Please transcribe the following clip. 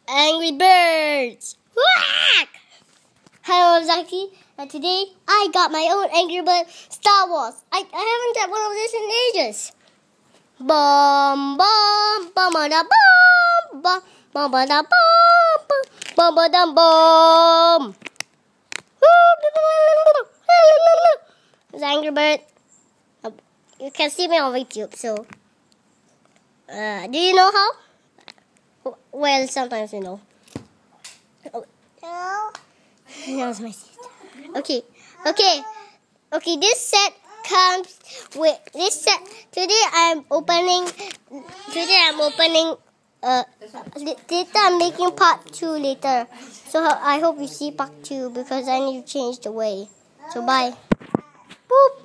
Angry Birds. Whack! Hello, Azzaky, and today I got my own Angry Bird Star Wars. I haven't had one of these in ages. Bum bum bum da bum bum bum da bum bum da bum. It's Angry Bird. You can see me on YouTube. So, do you know how? Well, sometimes you know. Oh. That was my sister. Okay. This set comes with this set. Today I'm opening. Later I'm making part 2 later. So I hope you see part 2 because I need to change the way. So bye. Boop.